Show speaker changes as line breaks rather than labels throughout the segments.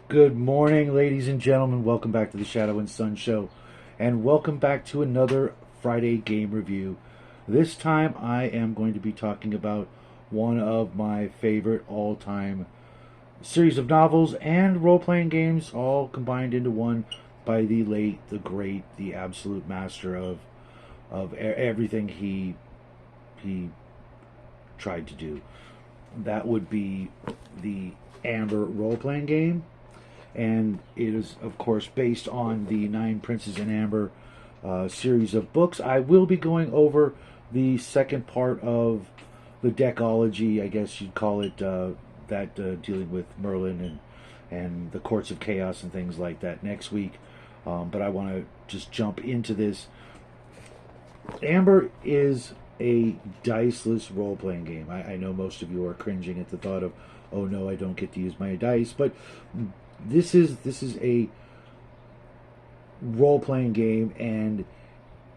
Good morning, ladies and gentlemen. Welcome back to the Shadow and Sun Show, and welcome back to another Friday game review. This time, I am going to be talking about one of my favorite all-time series of novels and role-playing games, all combined into one by the late, the great, the absolute master of everything he tried to do. That would be the Amber role-playing game, and it is, of course, based on the Nine Princes in Amber series of books. I will be going over the second part of the decology, I guess you'd call it, dealing with Merlin and the Courts of Chaos and things like that next week. But I want to just jump into this. Amber is a diceless role-playing game. I know most of you are cringing at the thought of, oh no, I don't get to use my dice, but this is a role-playing game, and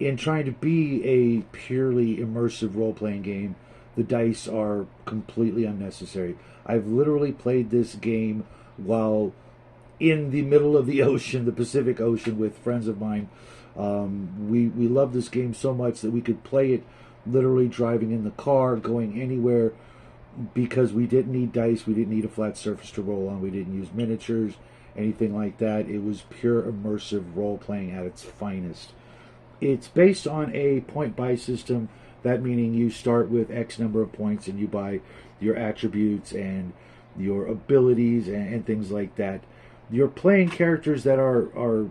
in trying to be a purely immersive role-playing game, the dice are completely unnecessary. I've literally played this game while in the middle of the ocean, the Pacific Ocean, with friends of mine. We love this game so much that we could play it literally driving in the car, going anywhere, because we didn't need dice, we didn't need a flat surface to roll on, we didn't use miniatures, anything like that. It was pure immersive role-playing at its finest. It's based on a point-buy system, that meaning you start with X number of points and you buy your attributes and your abilities and things like that. You're playing characters that are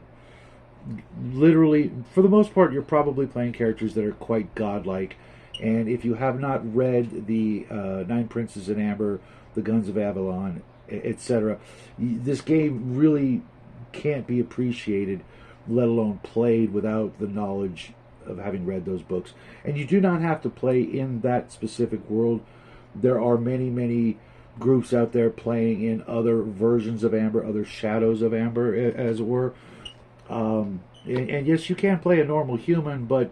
literally, for the most part, you're probably playing characters that are quite godlike. And if you have not read the Nine Princes in Amber, the Guns of Avalon, etc., this game really can't be appreciated, let alone played, without the knowledge of having read those books. And you do not have to play in that specific world. There are many, many groups out there playing in other versions of Amber, other shadows of Amber, as it were. And yes, you can play a normal human, but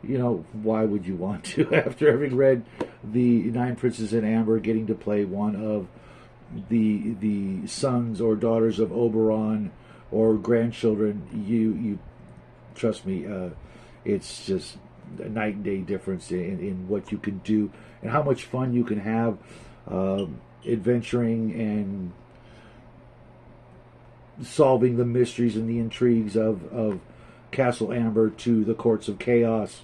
you know, why would you want to? After having read the Nine Princes in Amber, getting to play one of the sons or daughters of Oberon or grandchildren, you trust me, it's just a night and day difference in what you can do and how much fun you can have adventuring and solving the mysteries and the intrigues of Castle Amber to the Courts of Chaos.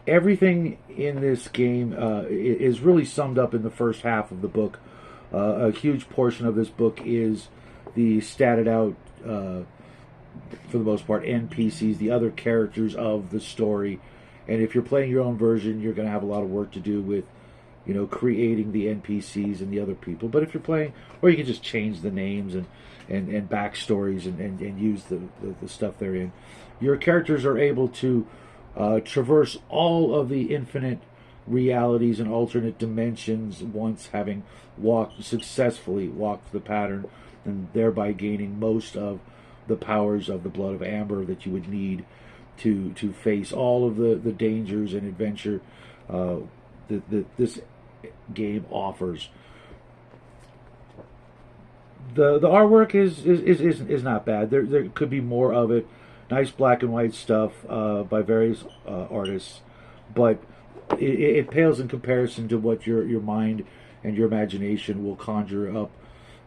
Everything in this game is really summed up in the first half of the book. A huge portion of this book is the statted out, for the most part, NPCs, the other characters of the story. And if you're playing your own version, you're going to have a lot of work to do with, you know, creating the NPCs and the other people. But if you're playing, or you can just change the names and backstories and use the stuff they're in. Your characters are able to traverse all of the infinite realities and alternate dimensions once having successfully walked the pattern, and thereby gaining most of the powers of the blood of Amber that you would need to face all of the dangers and adventure that this game offers. The artwork is not bad. There could be more of it. Nice black and white stuff by various artists, but it pales in comparison to what your mind and your imagination will conjure up,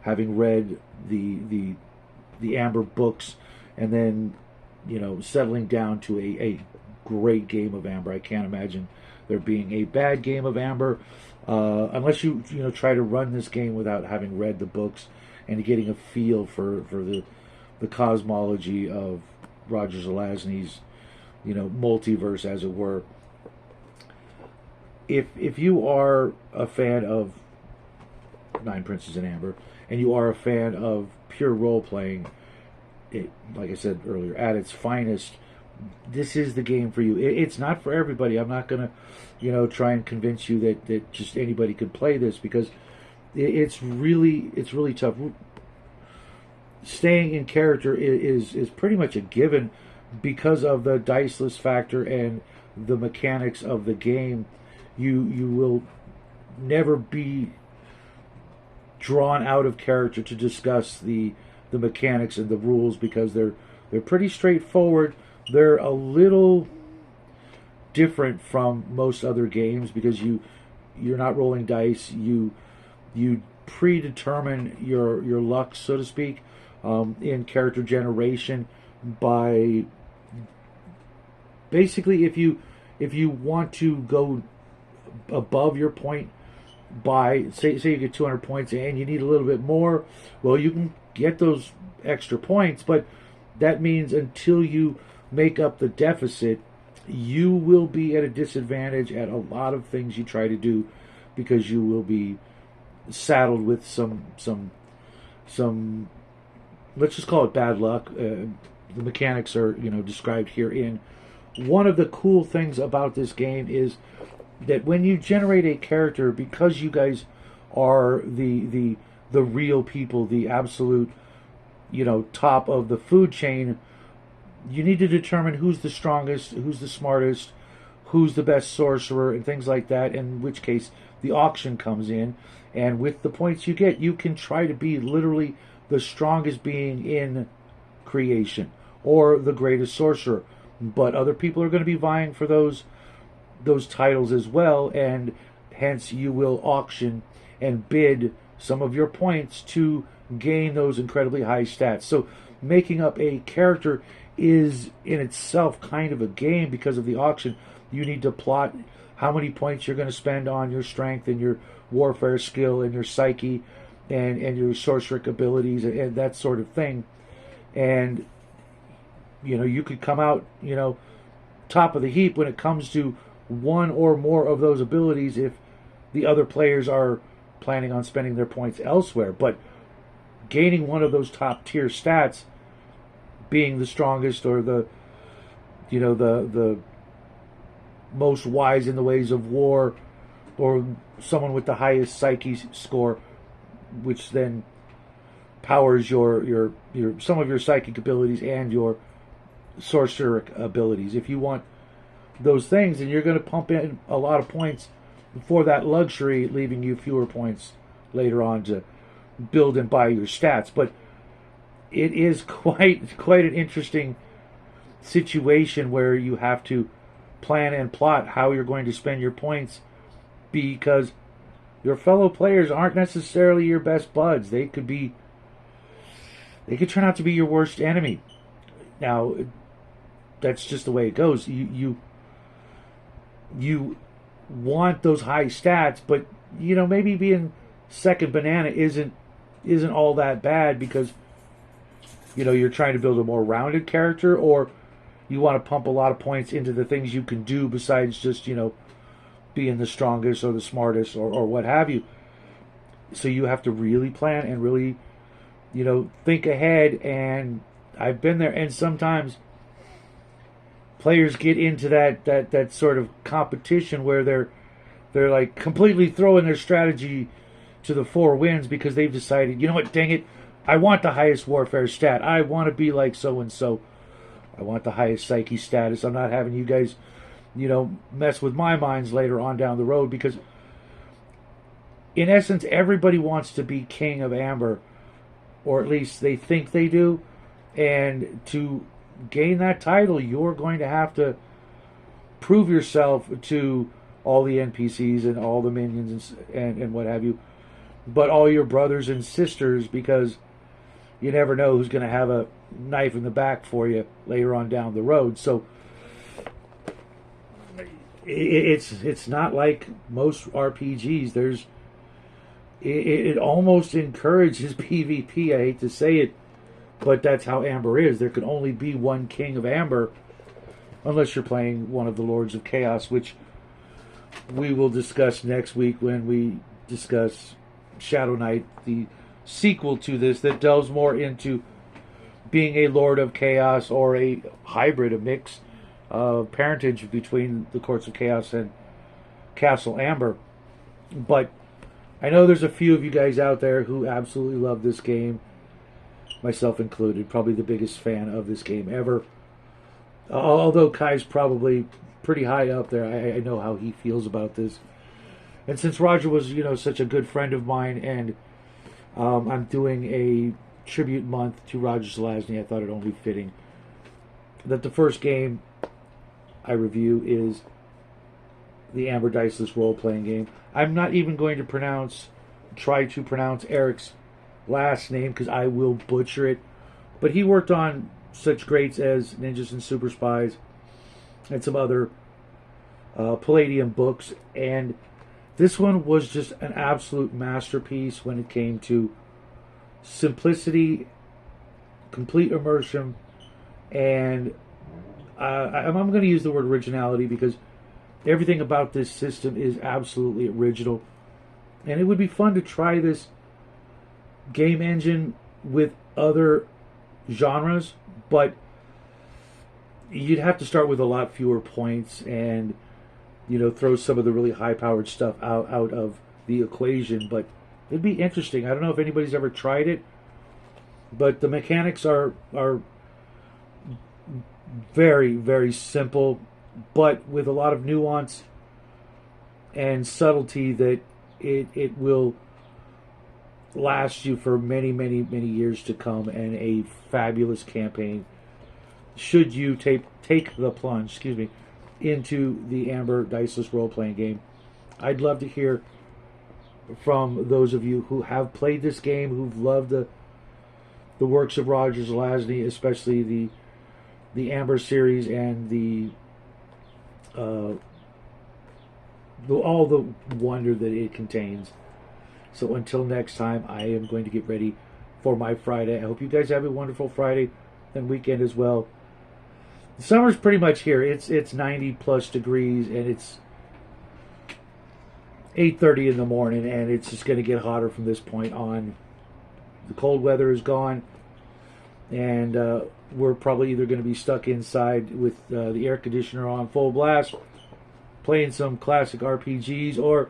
having read the Amber books, and then, you know, settling down to a great game of Amber. I can't imagine there being a bad game of Amber, unless you try to run this game without having read the books and getting a feel for the cosmology of Roger Zelazny's, you know, multiverse, as it were. If you are a fan of Nine Princes in Amber and you are a fan of pure role playing, like I said earlier, at its finest, this is the game for you. It's not for everybody. I'm not gonna, try and convince you that just anybody could play this, because it's really tough. Staying in character is pretty much a given because of the diceless factor and the mechanics of the game. You will never be drawn out of character to discuss the mechanics and the rules, because they're pretty straightforward. They're a little different from most other games because you're not rolling dice. You predetermine your luck, so to speak, in character generation by basically if you want to go above your point by say you get 200 points and you need a little bit more, well, you can get those extra points, but that means until you make up the deficit, you will be at a disadvantage at a lot of things you try to do, because you will be saddled with some let's just call it bad luck. The mechanics are described herein. One of the cool things about this game is that when you generate a character, because you guys are the real people, the absolute top of the food chain, you need to determine who's the strongest, who's the smartest, who's the best sorcerer, and things like that, in which case the auction comes in. And with the points you get, you can try to be literally the strongest being in creation or the greatest sorcerer. But other people are going to be vying for those titles as well, and hence you will auction and bid some of your points to gain those incredibly high stats. So making up a character is in itself kind of a game because of the auction. You need to plot how many points you're going to spend on your strength and your warfare skill and your psyche and your sorceric abilities and that sort of thing. And you could come out top of the heap when it comes to one or more of those abilities if the other players are planning on spending their points elsewhere. But gaining one of those top tier stats, being the strongest or the most wise in the ways of war, or someone with the highest psyche score, which then powers your some of your psychic abilities and your sorceric abilities. If you want those things, and you're going to pump in a lot of points for that luxury, leaving you fewer points later on to build and buy your stats. But it is quite an interesting situation where you have to plan and plot how you're going to spend your points, because your fellow players aren't necessarily your best buds. They could turn out to be your worst enemy. Now, that's just the way it goes. You want those high stats, but maybe being second banana isn't all that bad, because you're trying to build a more rounded character, or you want to pump a lot of points into the things you can do besides just being the strongest or the smartest or what have you. So you have to really plan and really think ahead. And I've been there, and sometimes players get into that sort of competition where they're like completely throwing their strategy to the four winds because they've decided, what, dang it, I want the highest warfare stat. I want to be like so and so. I want the highest psyche status. I'm not having you guys, mess with my minds later on down the road, because in essence, everybody wants to be king of Amber, or at least they think they do. And to gain that title, you're going to have to prove yourself to all the NPCs and all the minions and what have you, but all your brothers and sisters, because you never know who's going to have a knife in the back for you later on down the road. So it's not like most RPGs. It almost encourages PvP. I hate to say it, but that's how Amber is. There can only be one king of Amber, unless you're playing one of the Lords of Chaos, which we will discuss next week when we discuss Shadow Knight, the sequel to this that delves more into being a Lord of Chaos, or a hybrid, a mix of parentage between the Courts of Chaos and Castle Amber. But I know there's a few of you guys out there who absolutely love this game, myself included, probably the biggest fan of this game ever. Although Kai's probably pretty high up there, I know how he feels about this. And since Roger was, such a good friend of mine, and I'm doing a tribute month to Roger Zelazny. I thought it only fitting that the first game I review is the Amber Diceless role-playing game. I'm not even going to try to pronounce Eric's last name because I will butcher it. But he worked on such greats as Ninjas and Super Spies and some other Palladium books, and this one was just an absolute masterpiece when it came to simplicity, complete immersion, and I'm going to use the word originality because everything about this system is absolutely original. And it would be fun to try this game engine with other genres, but you'd have to start with a lot fewer points and, you know, throw some of the really high-powered stuff out of the equation. But it'd be interesting. I don't know if anybody's ever tried it, but the mechanics are very, very simple, but with a lot of nuance and subtlety that it will last you for many, many, many years to come, and a fabulous campaign should you take the plunge, into the Amber Diceless role-playing game. I'd love to hear from those of you who have played this game, who've loved the works of Roger Zelazny, especially the Amber series and all the wonder that it contains. So until next time, I am going to get ready for my Friday. I hope you guys have a wonderful Friday and weekend as well. The summer's pretty much here. It's 90 plus degrees, and it's 8:30 in the morning, and it's just going to get hotter from this point on. The cold weather is gone, and we're probably either going to be stuck inside with the air conditioner on full blast, playing some classic RPGs, or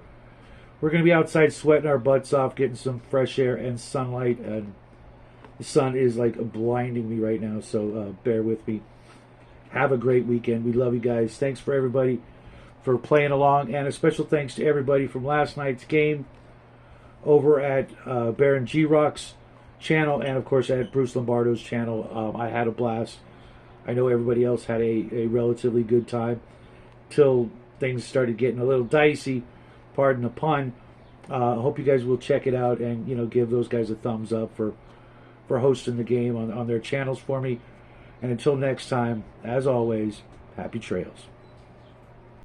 we're going to be outside sweating our butts off, getting some fresh air and sunlight. And the sun is like blinding me right now, so bear with me. Have a great weekend. We love you guys. Thanks for everybody for playing along, and a special thanks to everybody from last night's game over at Baron G Rock's channel, and of course at Bruce Lombardo's channel. I had a blast. I know everybody else had a relatively good time till things started getting a little dicey, pardon the pun. I hope you guys will check it out and, you know, give those guys a thumbs up for hosting the game on their channels for me. And until next time, as always, happy trails.